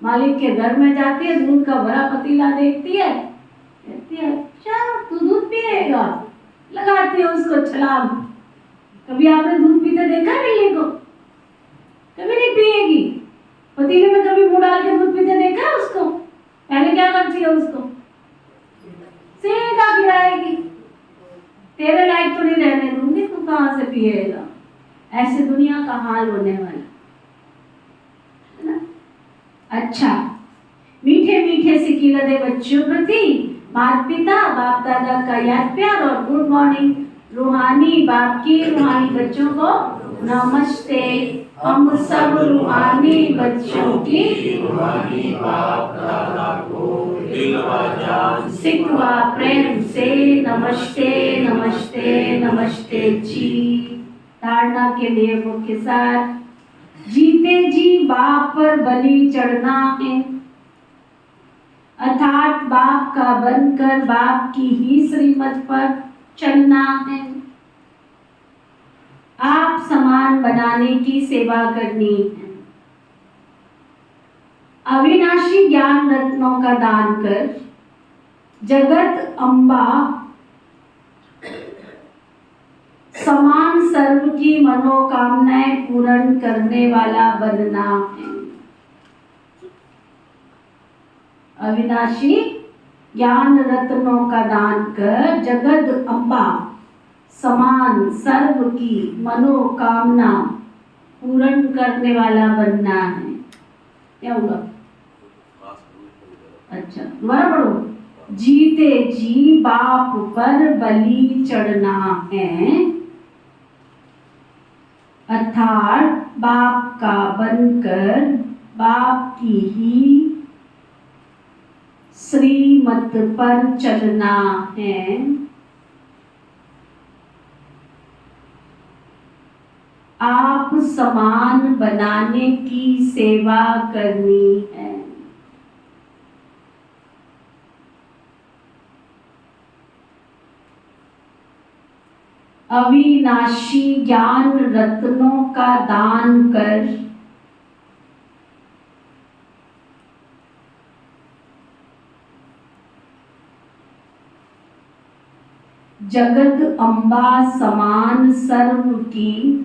मालिक के घर में जाती है, दूध का भरा पतीला देखती है, कहती है चल तू दूध पिएगा, लगाती है उसको छलांग। कभी आपने दूध पीते देखा बिल्ली को, कभी नहीं पिएगी। पतीले में कभी मुंह डाल के दूध पीते देखा उसको, पहले क्या करती है, उसको सीधा गिराएगी, तेरे लायक तो नहीं रहने दूंगी, तू कहां से पिएगा। ऐसे दुनिया का हाल होने वाला है ना। अच्छा, मीठे मीठे सिकिलदे बच्चों प्रति माता पिता बाप दादा का याद प्यार और गुड मॉर्निंग। रूहानी बाप की रूहानी बच्चों को नमस्ते। हम सब रूहानी बच्चों की रूहानी बाप दादा को दिल व जान सिखवा प्रेम से नमस्ते नमस्ते नमस्ते जी। धारणा के लिए मुख्य सार, जीते जी बाप पर बलि चढ़ना है, अर्थात बाप का बनकर बाप की ही श्रीमत पर चलना है। आप समान बनाने की सेवा करनी है। अविनाशी ज्ञान रत्नों का दान कर जगत अम्बा समान सर्व की मनोकामनाएं पूर्ण करने वाला बनना है। अविनाशी ज्ञान रत्नों का दान कर जगत अम्बा समान सर्व की मनोकामना पूर्ण करने वाला बनना है। क्या हुआ, अच्छा दोबारा पढ़ो। जीते जी बाप पर बलि चढ़ना है, अर्थात बाप का बनकर बाप की ही श्रीमत पर चलना है। आप समान बनाने की सेवा करनी है। अविनाशी ज्ञान रत्नों का दान कर जगद अम्बा समान सर्व की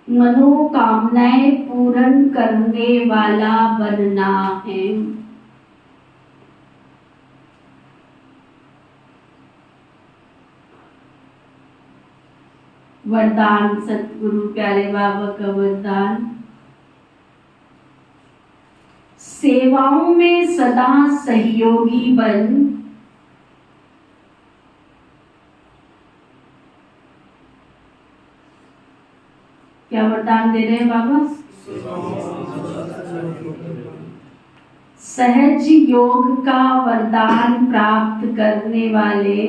मनोकामनाएं पूर्ण करने वाला बनना है। वरदान सतगुरु प्यारे बाबा का वरदान, सेवाओं में सदा सहयोगी बन, क्या वरदान दे रहे हैं बाबा? सहज योग का वरदान प्राप्त करने वाले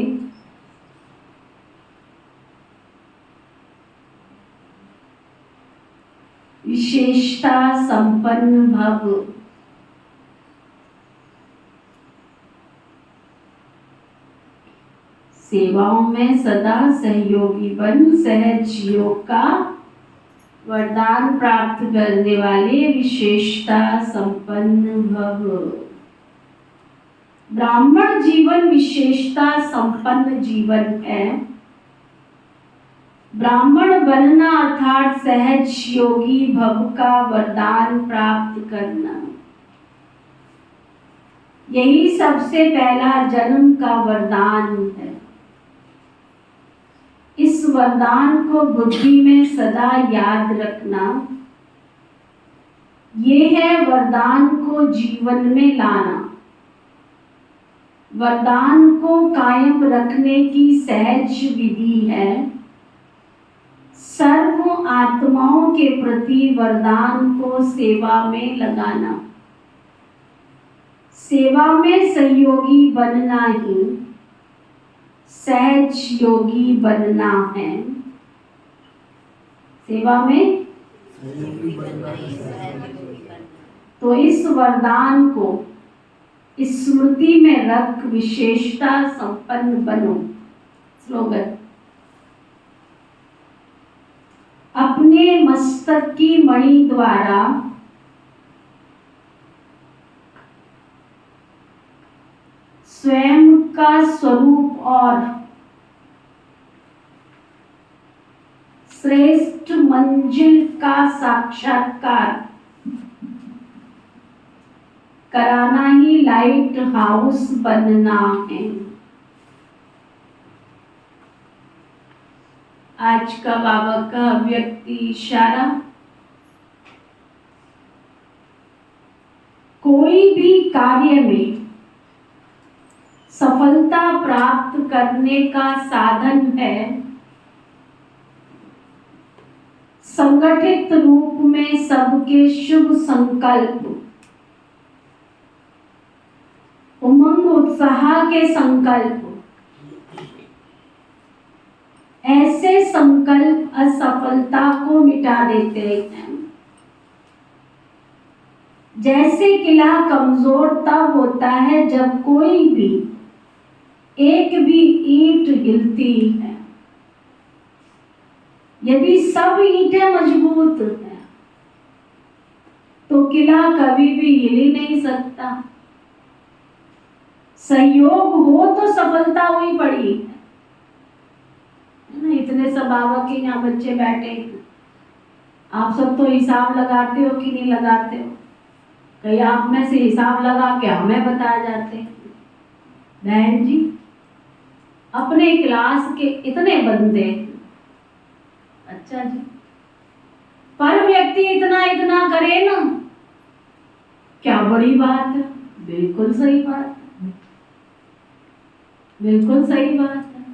विशेषता संपन्न भव। सेवाओं में सदा सहयोगी बन, सहज योग का वरदान प्राप्त करने वाले विशेषता संपन्न भव। ब्राह्मण जीवन विशेषता संपन्न जीवन है। ब्राह्मण बनना अर्थात सहज योगी भव का वरदान प्राप्त करना, यही सबसे पहला जन्म का वरदान है। इस वरदान को बुद्धि में सदा याद रखना, ये है वरदान को जीवन में लाना। वरदान को कायम रखने की सहज विधि है सर्व आत्माओं के प्रति वरदान को सेवा में लगाना। सेवा में सहयोगी बनना ही सहज योगी बनना है। सेवा में तो इस वरदान को स्मृति में रख विशेषता संपन्न बनो। स्लोगन, अपने मस्तक की मणि द्वारा स्वयं का स्वरूप और श्रेष्ठ मंजिल का साक्षात्कार कराना ही लाइट हाउस बनना है। आज का बाबा का व्यक्ति इशारा, कोई भी कार्य में सफलता प्राप्त करने का साधन है संगठित रूप में सबके शुभ संकल्प, उमंग उत्साह के संकल्प। ऐसे संकल्प असफलता को मिटा देते हैं। जैसे किला कमजोर तब होता है जब कोई भी एक भी ईंट हिलती है। यदि सब ईंटें मजबूत हैं तो किला कभी भी हिल ही नहीं सकता। सहयोग हो तो सफलता हुई पड़ी है ना। इतने सब बाबा के यहाँ बच्चे बैठे, आप सब तो हिसाब लगाते हो कि नहीं लगाते हो? कहीं आप में से हिसाब लगा के हमें बताया जाते हैं, बहन जी अपने क्लास के इतने बंदे, अच्छा जी, पर व्यक्ति इतना इतना करे ना, क्या बड़ी बात है। बिल्कुल सही बात है, बिल्कुल सही बात है।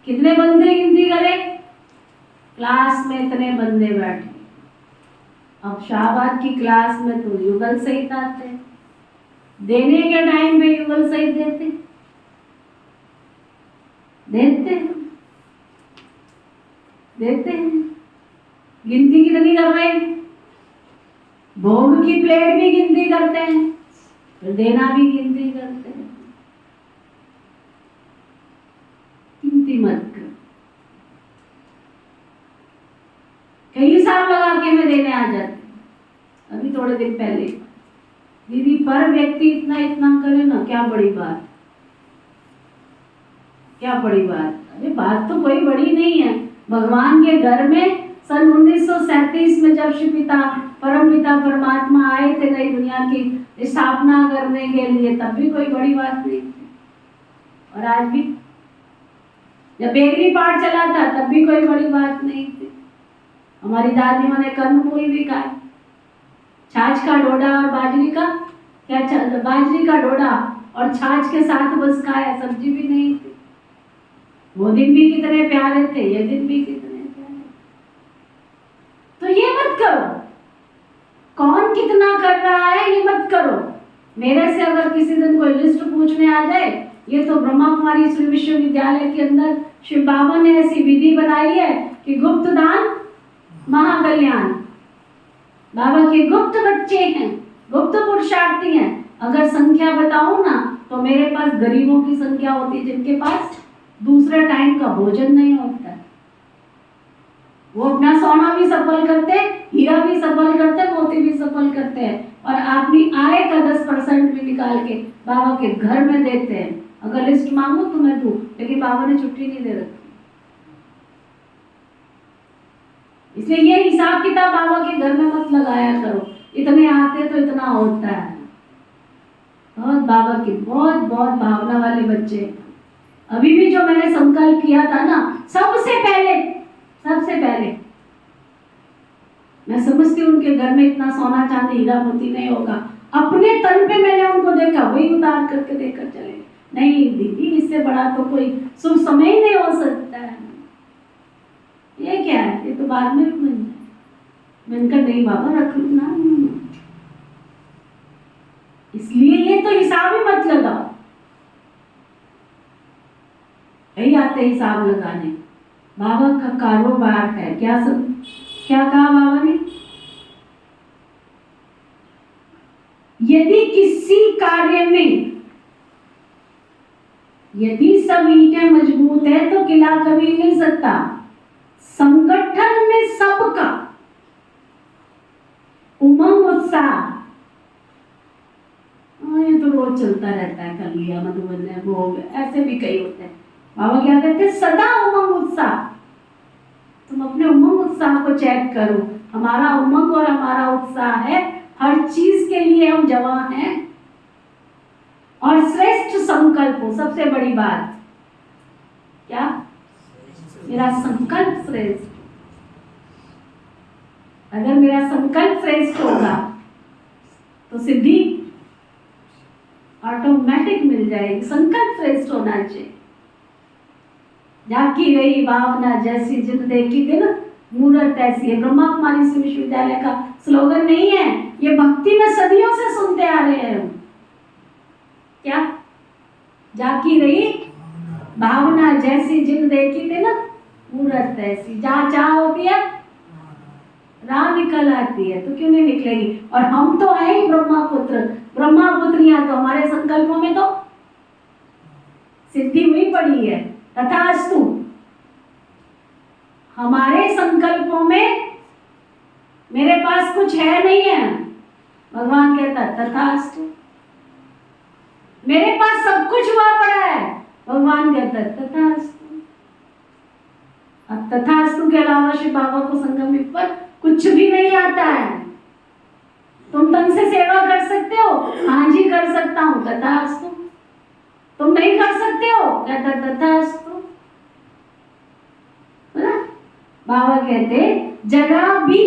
कितने बंदे गिनती करें? क्लास में इतने बंदे बैठे। अब शाहबाद की क्लास में तो युगल सहित आते, देने के टाइम पे युगल सहित देते, देखते हैं गिनती कितनी कर रहे हैं, भोग की प्लेट भी गिनती करते हैं, फिर देना भी गिनती करते हैं। गिनती मत कर, कई हिसाब लगा के मैं देने आ जाती। अभी थोड़े दिन पहले दीदी पर व्यक्ति इतना इतना करे ना, क्या बड़ी बात, क्या बड़ी बात। अरे बात तो कोई बड़ी नहीं है। भगवान के घर में सन 1937 में जब श्री पिता परम पिता परमात्मा आए थे नई दुनिया की स्थापना करने के लिए, तब भी कोई बड़ी बात नहीं थी। और आज भी जब बेगनी पाठ चला था तब भी कोई बड़ी बात नहीं थी। हमारी दादियों ने कंदमूल भी खाए, छाछ का डोडा और बाजरी का बाजरी का डोडा और छाछ के साथ बस खाया, सब्जी भी नहीं थी। वो दिन भी कितने प्यारे थे, ये दिन भी कितने प्यारे। तो ये मत करो, कौन कितना कर रहा है ये मत करो। मेरे से अगर किसी दिन कोई लिस्ट पूछने आ जाए, ये तो ब्रह्मा कुमारी श्री विश्वविद्यालय के अंदर शिव बाबा ने ऐसी विधि बनाई है कि गुप्त दान महाकल्याण। बाबा के गुप्त बच्चे हैं, गुप्त पुरुषार्थी हैं। अगर संख्या बताऊं ना तो मेरे पास गरीबों की संख्या होती है जिनके पास दूसरा टाइम का भोजन नहीं होता है। वो अपना सोना भी सफल करते, हीरा भी सफल करते, मोती भी सफल करते हैं और अपनी आय का 10% भी निकाल के बाबा के घर में देते हैं। अगर लिस्ट मांगो तो मैं दूं, लेकिन बाबा ने छुट्टी नहीं दे रखी। इसलिए ये हिसाब किताब बाबा के घर में मत लगाया करो, इतने आते तो इतना होता है। बहुत बाबा के बहुत बहुत भावना वाले बच्चे। अभी भी जो मैंने संकल्प किया था ना, सबसे पहले मैं समझती हूँ उनके घर में इतना सोना चांदी हीरा मोती नहीं होगा। अपने तन पे मैंने उनको देखा, वही उतार करके देकर चले। नहीं दीदी, इससे बड़ा तो कोई शुभ समय ही नहीं हो सकता है। ये क्या है, ये तो बाद में भी बन जाए। मैंने कहा नहीं बाबा, रख लो ना। इसलिए ये तो हिसाब ही मत लगाओ। यही आते हिसाब लगाने। बाबा का कारोबार है। क्या कहा बाबा ने? यदि किसी कार्य में यदि सब ईंटें मजबूत है तो किला कभी नहीं सकता। संगठन में सबका उमंग उत्साह, ये तो रोज चलता रहता है, कर लिया मधुबन है, भोग, ऐसे भी कई होते हैं। बाबा क्या कहते हैं? सदा उमंग उत्साह। तुम अपने उमंग उत्साह को चेक करो। हमारा उमंग और हमारा उत्साह है, हर चीज के लिए हम जवान हैं। और श्रेष्ठ संकल्प हो, सबसे बड़ी बात क्या? मेरा संकल्प श्रेष्ठ। अगर मेरा संकल्प श्रेष्ठ होगा तो सिद्धि ऑटोमेटिक मिल जाएगी। संकल्प श्रेष्ठ होना चाहिए। जाकी रही भावना जैसी, जित देखी दिन मूर्त ऐसी है। ब्रह्मा कुमारी विश्वविद्यालय का स्लोगन नहीं है, ये भक्ति में सदियों से सुनते आ रहे हैं। क्या? जाकी रही भावना जैसी, जित देखी दिन मूर्त ऐसी। जहाँ चाह होती है राह निकल आती है, तो क्यों नहीं निकलेगी? और हम तो हैं ही ब्रह्मापुत्र, ब्रह्मापुत्रियां। तो हमारे संकल्पों में तो सिद्धि हुई पड़ी है। तथास्तु। हमारे संकल्पों में मेरे पास कुछ है नहीं है, भगवान कहता तथास्तु। मेरे पास सब कुछ हुआ पड़ा है, भगवान कहता तथास्तु। अब तथास्तु के अलावा श्री बाबा को संगम युग पर कुछ भी नहीं आता है। तुम तन से सेवा कर सकते हो, हाँ जी कर सकता हूं, तथास्तु। तुम नहीं कर सकते हो, कहता तथास्तु। बाबा कहते जरा भी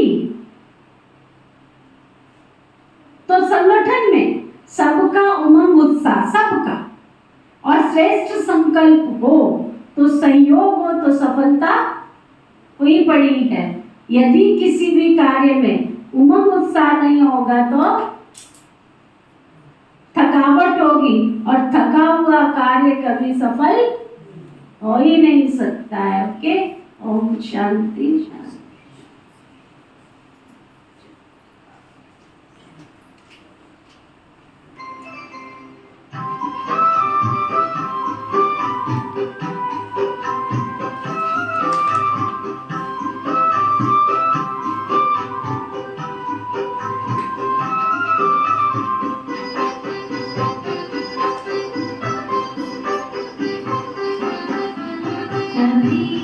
तो संगठन में सबका उमंग उत्साह, सबका, और श्रेष्ठ संकल्प हो तो सहयोग हो तो सफलता हुई पड़ी है। यदि किसी भी कार्य में उमंग उत्साह नहीं होगा तो थकावट होगी और थका हुआ कार्य कभी सफल हो ही नहीं सकता है। ओके, ओम शांति शांति। कभी